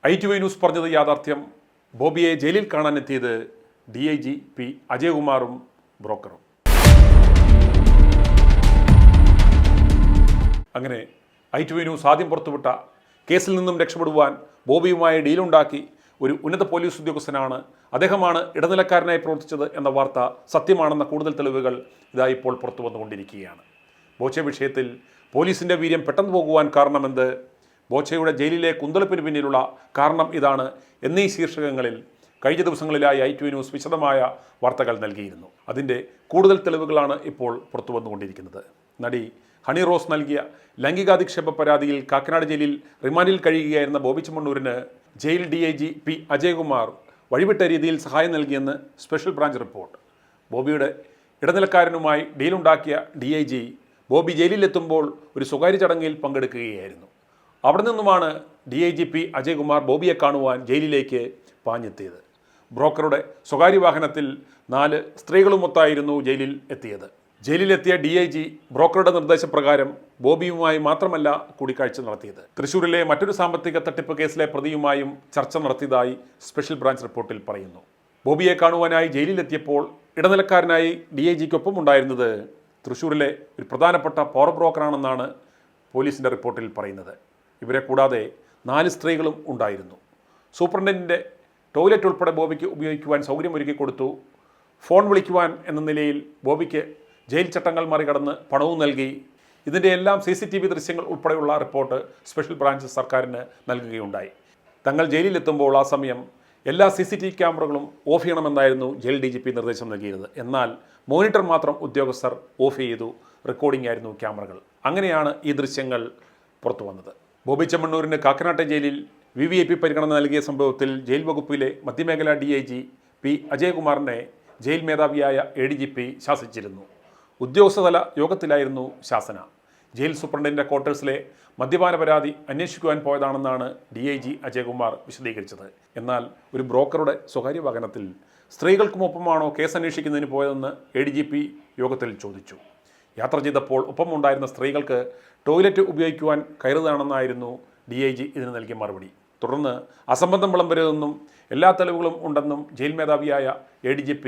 ITV news പറഞ്ഞത് യാഥാർത്ഥ്യം. ബോബിയെ ജയിലിൽ കാണാനെത്തിയത് DIGP അജയകുമാറും ബ്രോക്കറും. അങ്ങനെ ITV ന്യൂസ് ആദ്യം പുറത്തുവിട്ട കേസിൽ നിന്നും രക്ഷപ്പെടുവാൻ ബോബിയുമായി ഡീലുണ്ടാക്കി ഒരു ഉന്നത പോലീസ് ഉദ്യോഗസ്ഥനാണ്, അദ്ദേഹമാണ് ഇടനിലക്കാരനായി പ്രവർത്തിച്ചത് എന്ന വാർത്ത സത്യമാണെന്ന കൂടുതൽ തെളിവുകൾ ഇതാ ഇപ്പോൾ പുറത്തു വന്നുകൊണ്ടിരിക്കുകയാണ്. ബോച്ചെ വിഷയത്തിൽ പോലീസിൻ്റെ വീര്യം പെട്ടെന്ന് പോകുവാൻ കാരണമെന്ത്, ബോച്ചയുടെ ജയിലിലെ കുന്തളിപ്പിന് പിന്നിലുള്ള കാരണം ഇതാണ് എന്നീ ശീർഷകങ്ങളിൽ കഴിഞ്ഞ ദിവസങ്ങളിലായി ITV ന്യൂസ് വിശദമായ വാർത്തകൾ നൽകിയിരുന്നു. അതിൻ്റെ കൂടുതൽ തെളിവുകളാണ് ഇപ്പോൾ പുറത്തു വന്നുകൊണ്ടിരിക്കുന്നത്. നടി ഹണി റോസ് നൽകിയ ലൈംഗികാധിക്ഷേപ പരാതിയിൽ കാക്കനാട് ജയിലിൽ റിമാൻഡിൽ കഴിയുകയായിരുന്ന ബോബി ചെമ്മണ്ണൂരിന് ജയിൽ DIGP അജയകുമാർ വഴിവിട്ട രീതിയിൽ സഹായം നൽകിയെന്ന് സ്പെഷ്യൽ ബ്രാഞ്ച് റിപ്പോർട്ട്. ബോബിയുടെ ഇടനിലക്കാരനുമായി ഡീലുണ്ടാക്കിയ DIG ബോബി ജയിലിലെത്തുമ്പോൾ ഒരു സ്വകാര്യ ചടങ്ങിൽ പങ്കെടുക്കുകയായിരുന്നു. അവിടെ നിന്നുമാണ് DIGP അജയകുമാർ ബോബിയെ കാണുവാൻ ജയിലിലേക്ക് പാഞ്ഞെത്തിയത്. ബ്രോക്കറുടെ സ്വകാര്യ വാഹനത്തിൽ 4 സ്ത്രീകളുമൊത്തായിരുന്നു ജയിലിൽ എത്തിയത്. ജയിലിലെത്തിയ DIG ബ്രോക്കറുടെ നിർദ്ദേശപ്രകാരം ബോബിയുമായി മാത്രമല്ല കൂടിക്കാഴ്ച നടത്തിയത്, തൃശ്ശൂരിലെ മറ്റൊരു സാമ്പത്തിക തട്ടിപ്പ് കേസിലെ പ്രതിയുമായും ചർച്ച നടത്തിയതായി സ്പെഷ്യൽ ബ്രാഞ്ച് റിപ്പോർട്ടിൽ പറയുന്നു. ബോബിയെ കാണുവാനായി ജയിലിലെത്തിയപ്പോൾ ഇടനിലക്കാരനായി DIGക്കൊപ്പം ഉണ്ടായിരുന്നത് തൃശ്ശൂരിലെ ഒരു പ്രധാനപ്പെട്ട പവർ ബ്രോക്കറാണെന്നാണ് പോലീസിൻ്റെ റിപ്പോർട്ടിൽ പറയുന്നത്. ഇവരെ കൂടാതെ 4 സ്ത്രീകളും ഉണ്ടായിരുന്നു. സൂപ്രണ്ടൻറ്റിൻ്റെ ടോയ്ലറ്റ് ഉൾപ്പെടെ ബോബിക്ക് ഉപയോഗിക്കുവാൻ സൗകര്യമൊരുക്കി കൊടുത്തു. ഫോൺ വിളിക്കുവാൻ എന്ന നിലയിൽ ബോബിക്ക് ജയിൽ ചട്ടങ്ങൾ മറികടന്ന് പണവും നൽകി. ഇതിൻ്റെ എല്ലാം CCTV ദൃശ്യങ്ങൾ ഉൾപ്പെടെയുള്ള റിപ്പോർട്ട് സ്പെഷ്യൽ ബ്രാഞ്ച് സർക്കാരിന് നൽകുകയുണ്ടായി. തങ്ങൾ ജയിലിലെത്തുമ്പോൾ ആ സമയം എല്ലാ CCTV ക്യാമറകളും ഓഫ് ചെയ്യണമെന്നായിരുന്നു ജയിൽ DGP നിർദ്ദേശം നൽകിയത്. എന്നാൽ മോണിറ്റർ മാത്രം ഉദ്യോഗസ്ഥർ ഓഫ് ചെയ്തു. റെക്കോർഡിംഗ് ആയിരുന്നു ക്യാമറകൾ. അങ്ങനെയാണ് ഈ ദൃശ്യങ്ങൾ പുറത്തു വന്നത്. ബോബി ചെമ്മണ്ണൂരിന് കാക്കനാട്ടെ ജയിലിൽ VVIP പരിഗണന നൽകിയ സംഭവത്തിൽ ജയിൽ വകുപ്പിലെ മധ്യമേഖലാ DIGP അജയകുമാറിനെ ജയിൽ മേധാവിയായ ADGP ശാസിച്ചിരുന്നു. ഉദ്യോഗസ്ഥതല യോഗത്തിലായിരുന്നു ശാസന. ജയിൽ സൂപ്രണ്ടിൻ്റെ ക്വാർട്ടേഴ്സിലെ മദ്യപാന പരാതി അന്വേഷിക്കുവാൻ പോയതാണെന്നാണ് DIG അജയകുമാർ വിശദീകരിച്ചത്. എന്നാൽ ഒരു ബ്രോക്കറുടെ സ്വകാര്യ വാഹനത്തിൽ സ്ത്രീകൾക്കുമൊപ്പമാണോ കേസ് അന്വേഷിക്കുന്നതിന് പോയതെന്ന് ADGP യോഗത്തിൽ ചോദിച്ചു. യാത്ര ചെയ്തപ്പോൾ ഒപ്പമുണ്ടായിരുന്ന സ്ത്രീകൾക്ക് ടോയ്ലറ്റ് ഉപയോഗിക്കുവാൻ കയറുകയാണെന്നായിരുന്നു DIG ഇതിന് നൽകിയ മറുപടി. തുടർന്ന് അസംബന്ധം വിളമ്പരുതെന്നും എല്ലാ തെളിവുകളും ഉണ്ടെന്നും ജയിൽ മേധാവിയായ ADGP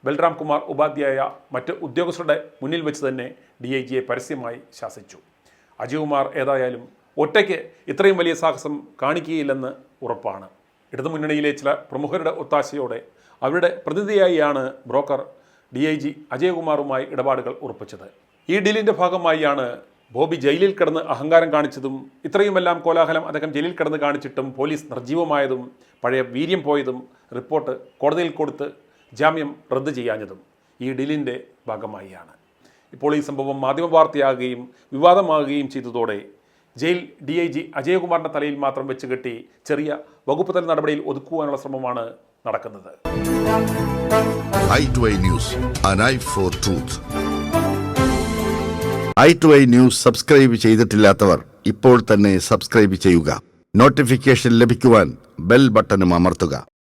ബൽറാം കുമാർ ഉപാധ്യായ മറ്റ് ഉദ്യോഗസ്ഥരുടെ മുന്നിൽ വെച്ച് തന്നെ DIGയെ പരസ്യമായി ശാസിച്ചു. അജയകുമാർ ഏതായാലും ഒറ്റയ്ക്ക് ഇത്രയും വലിയ സാഹസം കാണിക്കുകയില്ലെന്ന് ഉറപ്പാണ്. ഇടതുമുന്നണിയിലെ ചില പ്രമുഖരുടെ ഒത്താശയോടെ അവരുടെ പ്രതിനിധിയായാണ് ബ്രോക്കർ DIG അജയകുമാറുമായി ഇടപാടുകൾ ഉറപ്പിച്ചത്. ഈ ഡീലിൻ്റെ ഭാഗമായാണ് ബോബി ജയിലിൽ കിടന്ന് അഹങ്കാരം കാണിച്ചതും ഇത്രയുമെല്ലാം കോലാഹലം അദ്ദേഹം ജയിലിൽ കിടന്ന് കാണിച്ചിട്ടും പോലീസ് നിർജ്ജീവമായതും പഴയ വീര്യം പോയതും റിപ്പോർട്ട് കോടതിയിൽ കൊടുത്ത് ജാമ്യം റദ്ദ് ചെയ്യാഞ്ഞതും ഈ ഡീലിൻ്റെ ഭാഗമായാണ്. ഇപ്പോൾ ഈ സംഭവം മാധ്യമ വാർത്തയാകുകയും വിവാദമാകുകയും ചെയ്തതോടെ ജയിൽ DIG അജയകുമാറിൻ്റെ തലയിൽ മാത്രം വെച്ച് കെട്ടി ചെറിയ വകുപ്പ് തല നടപടിയിൽ ഒതുക്കുവാനുള്ള ശ്രമമാണ് നടക്കുന്നത്. i2i News, an eye for truth. i2i news subscribe ചെയ്തിട്ടില്ലാത്തവർ ഇപ്പോൾ തന്നെ സബ്സ്ക്രൈബ് ചെയ്യുക. നോട്ടിഫിക്കേഷൻ ലഭിക്കുവാൻ ബെൽ ബട്ടണും അമർത്തുക.